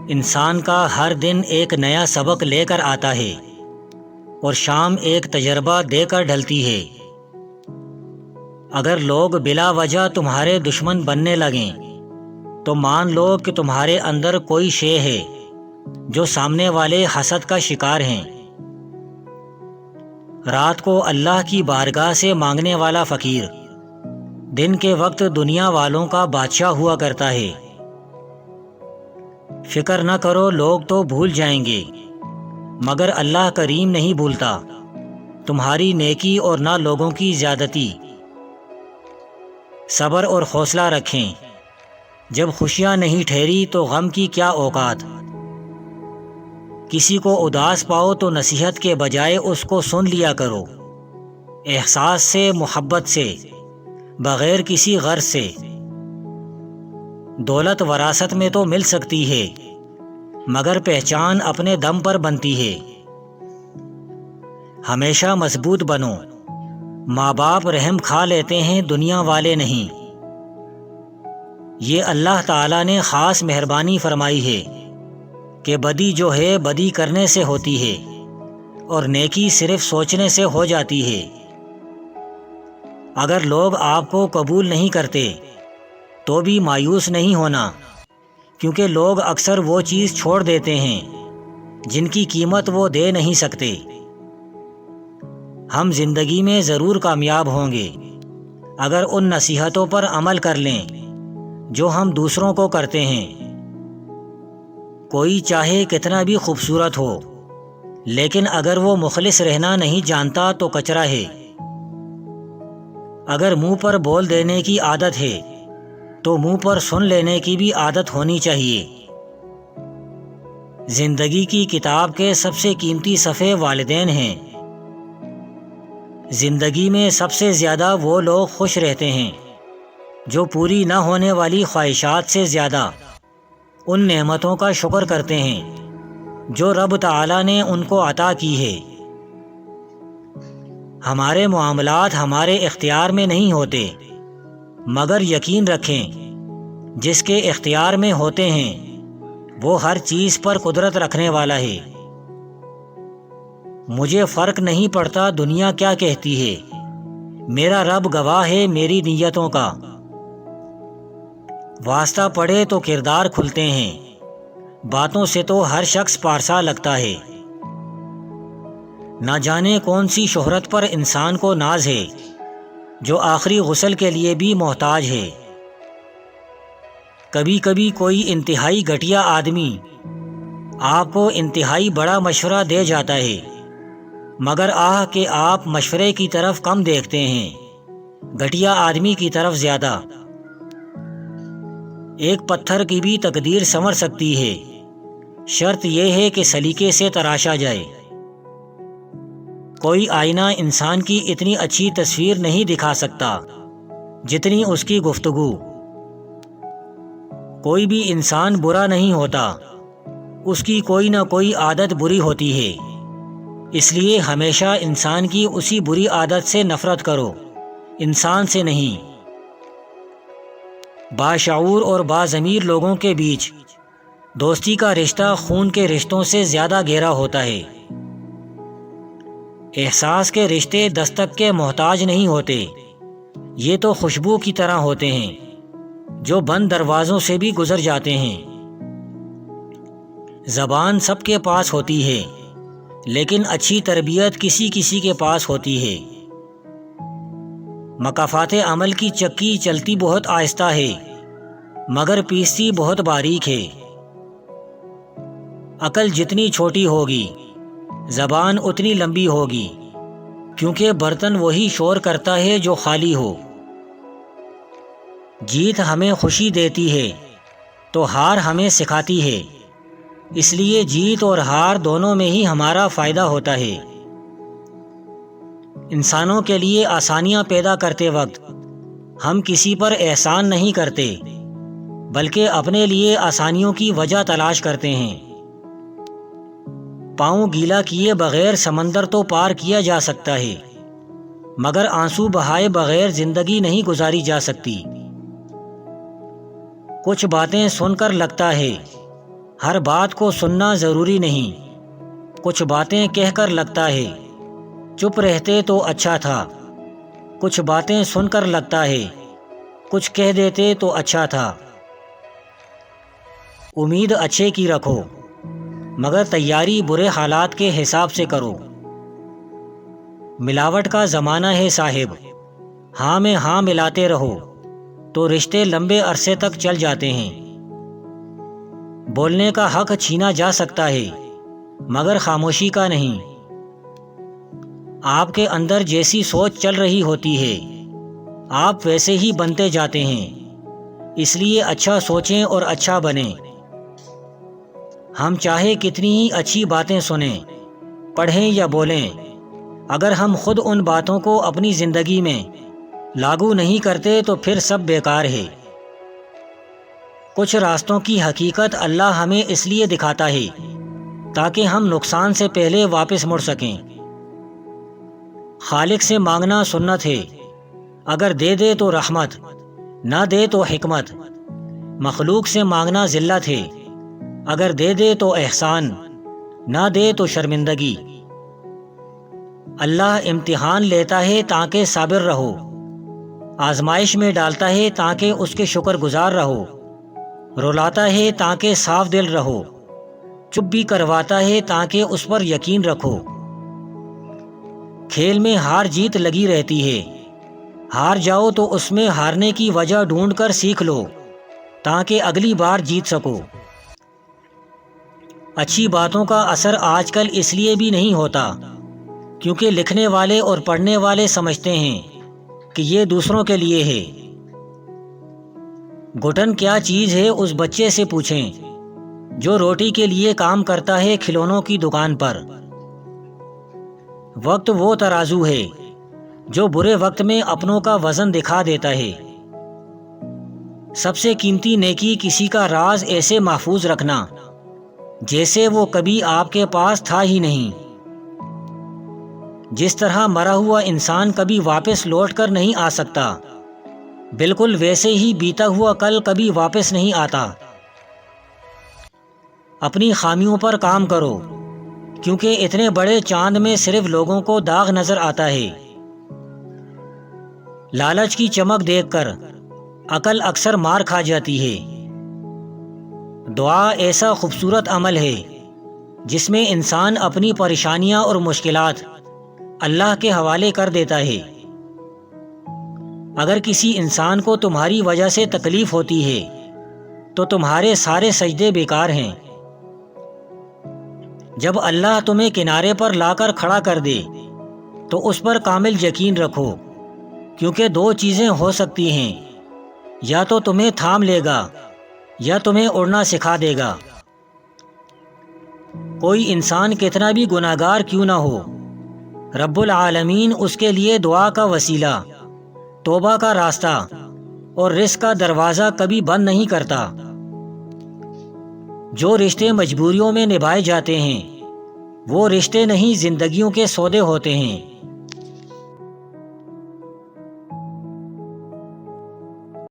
انسان کا ہر دن ایک نیا سبق لے کر آتا ہے اور شام ایک تجربہ دے کر ڈھلتی ہے۔ اگر لوگ بلا وجہ تمہارے دشمن بننے لگیں تو مان لو کہ تمہارے اندر کوئی شے ہے جو سامنے والے حسد کا شکار ہیں۔ رات کو اللہ کی بارگاہ سے مانگنے والا فقیر دن کے وقت دنیا والوں کا بادشاہ ہوا کرتا ہے۔ فکر نہ کرو، لوگ تو بھول جائیں گے مگر اللہ کریم نہیں بھولتا تمہاری نیکی اور نہ لوگوں کی زیادتی۔ صبر اور حوصلہ رکھیں، جب خوشیاں نہیں ٹھہری تو غم کی کیا اوقات۔ کسی کو اداس پاؤ تو نصیحت کے بجائے اس کو سن لیا کرو، احساس سے، محبت سے، بغیر کسی غرض سے۔ دولت وراثت میں تو مل سکتی ہے مگر پہچان اپنے دم پر بنتی ہے۔ ہمیشہ مضبوط بنو، ماں باپ رحم کھا لیتے ہیں، دنیا والے نہیں۔ یہ اللہ تعالیٰ نے خاص مہربانی فرمائی ہے کہ بدی جو ہے بدی کرنے سے ہوتی ہے اور نیکی صرف سوچنے سے ہو جاتی ہے۔ اگر لوگ آپ کو قبول نہیں کرتے تو بھی مایوس نہیں ہونا، کیونکہ لوگ اکثر وہ چیز چھوڑ دیتے ہیں جن کی قیمت وہ دے نہیں سکتے۔ ہم زندگی میں ضرور کامیاب ہوں گے اگر ان نصیحتوں پر عمل کر لیں جو ہم دوسروں کو کرتے ہیں۔ کوئی چاہے کتنا بھی خوبصورت ہو لیکن اگر وہ مخلص رہنا نہیں جانتا تو کچرا ہے۔ اگر منہ پر بول دینے کی عادت ہے تو منہ پر سن لینے کی بھی عادت ہونی چاہیے۔ زندگی کی کتاب کے سب سے قیمتی صفحے والدین ہیں۔ زندگی میں سب سے زیادہ وہ لوگ خوش رہتے ہیں جو پوری نہ ہونے والی خواہشات سے زیادہ ان نعمتوں کا شکر کرتے ہیں جو رب تعالیٰ نے ان کو عطا کی ہے۔ ہمارے معاملات ہمارے اختیار میں نہیں ہوتے مگر یقین رکھیں جس کے اختیار میں ہوتے ہیں وہ ہر چیز پر قدرت رکھنے والا ہے۔ مجھے فرق نہیں پڑتا دنیا کیا کہتی ہے، میرا رب گواہ ہے میری نیتوں کا۔ واسطہ پڑے تو کردار کھلتے ہیں، باتوں سے تو ہر شخص پارسا لگتا ہے۔ نہ جانے کون سی شہرت پر انسان کو ناز ہے جو آخری غسل کے لیے بھی محتاج ہے۔ کبھی کبھی کوئی انتہائی گھٹیا آدمی آپ کو انتہائی بڑا مشورہ دے جاتا ہے مگر کہ آپ مشورے کی طرف کم دیکھتے ہیں، گھٹیا آدمی کی طرف زیادہ۔ ایک پتھر کی بھی تقدیر سنور سکتی ہے، شرط یہ ہے کہ سلیقے سے تراشا جائے۔ کوئی آئینہ انسان کی اتنی اچھی تصویر نہیں دکھا سکتا جتنی اس کی گفتگو۔ کوئی بھی انسان برا نہیں ہوتا، اس کی کوئی نہ کوئی عادت بری ہوتی ہے، اس لیے ہمیشہ انسان کی اسی بری عادت سے نفرت کرو، انسان سے نہیں۔ باشعور اور باضمیر لوگوں کے بیچ دوستی کا رشتہ خون کے رشتوں سے زیادہ گہرا ہوتا ہے۔ احساس کے رشتے دستک کے محتاج نہیں ہوتے، یہ تو خوشبو کی طرح ہوتے ہیں جو بند دروازوں سے بھی گزر جاتے ہیں۔ زبان سب کے پاس ہوتی ہے لیکن اچھی تربیت کسی کسی کے پاس ہوتی ہے۔ مکافات عمل کی چکی چلتی بہت آہستہ ہے مگر پیستی بہت باریک ہے۔ عقل جتنی چھوٹی ہوگی زبان اتنی لمبی ہوگی، کیونکہ برتن وہی شور کرتا ہے جو خالی ہو۔ جیت ہمیں خوشی دیتی ہے تو ہار ہمیں سکھاتی ہے، اس لیے جیت اور ہار دونوں میں ہی ہمارا فائدہ ہوتا ہے۔ انسانوں کے لیے آسانیاں پیدا کرتے وقت ہم کسی پر احسان نہیں کرتے بلکہ اپنے لیے آسانیوں کی وجہ تلاش کرتے ہیں۔ پاؤں گیلا کیے بغیر سمندر تو پار کیا جا سکتا ہے مگر آنسو بہائے بغیر زندگی نہیں گزاری جا سکتی۔ کچھ باتیں سن کر لگتا ہے ہر بات کو سننا ضروری نہیں، کچھ باتیں کہہ کر لگتا ہے چپ رہتے تو اچھا تھا، کچھ باتیں سن کر لگتا ہے کچھ کہہ دیتے تو اچھا تھا۔ امید اچھے کی رکھو، مگر تیاری برے حالات کے حساب سے کرو۔ ملاوٹ کا زمانہ ہے صاحب، ہاں میں ہاں ملاتے رہو تو رشتے لمبے عرصے تک چل جاتے ہیں۔ بولنے کا حق چھینا جا سکتا ہے مگر خاموشی کا نہیں۔ آپ کے اندر جیسی سوچ چل رہی ہوتی ہے آپ ویسے ہی بنتے جاتے ہیں، اس لیے اچھا سوچیں اور اچھا بنیں۔ ہم چاہے کتنی ہی اچھی باتیں سنیں، پڑھیں یا بولیں، اگر ہم خود ان باتوں کو اپنی زندگی میں لاگو نہیں کرتے تو پھر سب بیکار ہے۔ کچھ راستوں کی حقیقت اللہ ہمیں اس لیے دکھاتا ہے تاکہ ہم نقصان سے پہلے واپس مڑ سکیں۔ خالق سے مانگنا سنت ہے، اگر دے دے تو رحمت، نہ دے تو حکمت۔ مخلوق سے مانگنا ذلت ہے، اگر دے دے تو احسان، نہ دے تو شرمندگی۔ اللہ امتحان لیتا ہے تاکہ صابر رہو، آزمائش میں ڈالتا ہے تاکہ اس کے شکر گزار رہو، رلاتا ہے تاکہ صاف دل رہو، چپ بھی کرواتا ہے تاکہ اس پر یقین رکھو۔ کھیل میں ہار جیت لگی رہتی ہے، ہار جاؤ تو اس میں ہارنے کی وجہ ڈھونڈ کر سیکھ لو تاکہ اگلی بار جیت سکو۔ اچھی باتوں کا اثر آج کل اس لیے بھی نہیں ہوتا کیونکہ لکھنے والے اور پڑھنے والے سمجھتے ہیں کہ یہ دوسروں کے لیے ہے۔ گھٹن کیا چیز ہے اس بچے سے پوچھیں جو روٹی کے لیے کام کرتا ہے کھلونوں کی دکان پر۔ وقت وہ ترازو ہے جو برے وقت میں اپنوں کا وزن دکھا دیتا ہے۔ سب سے قیمتی نیکی کسی کا راز ایسے محفوظ رکھنا جیسے وہ کبھی آپ کے پاس تھا ہی نہیں۔ جس طرح مرا ہوا انسان کبھی واپس لوٹ کر نہیں آ سکتا، بالکل ویسے ہی بیتا ہوا کل کبھی واپس نہیں آتا۔ اپنی خامیوں پر کام کرو کیونکہ اتنے بڑے چاند میں صرف لوگوں کو داغ نظر آتا ہے۔ لالچ کی چمک دیکھ کر عقل اکثر مار کھا جاتی ہے۔ دعا ایسا خوبصورت عمل ہے جس میں انسان اپنی پریشانیاں اور مشکلات اللہ کے حوالے کر دیتا ہے۔ اگر کسی انسان کو تمہاری وجہ سے تکلیف ہوتی ہے تو تمہارے سارے سجدے بیکار ہیں۔ جب اللہ تمہیں کنارے پر لا کر کھڑا کر دے تو اس پر کامل یقین رکھو، کیونکہ دو چیزیں ہو سکتی ہیں، یا تو تمہیں تھام لے گا یا تمہیں اڑنا سکھا دے گا۔ کوئی انسان کتنا بھی گناہگار کیوں نہ ہو، رب العالمین اس کے لیے دعا کا وسیلہ، توبہ کا راستہ اور رزق کا دروازہ کبھی بند نہیں کرتا۔ جو رشتے مجبوریوں میں نبھائے جاتے ہیں وہ رشتے نہیں، زندگیوں کے سودے ہوتے ہیں۔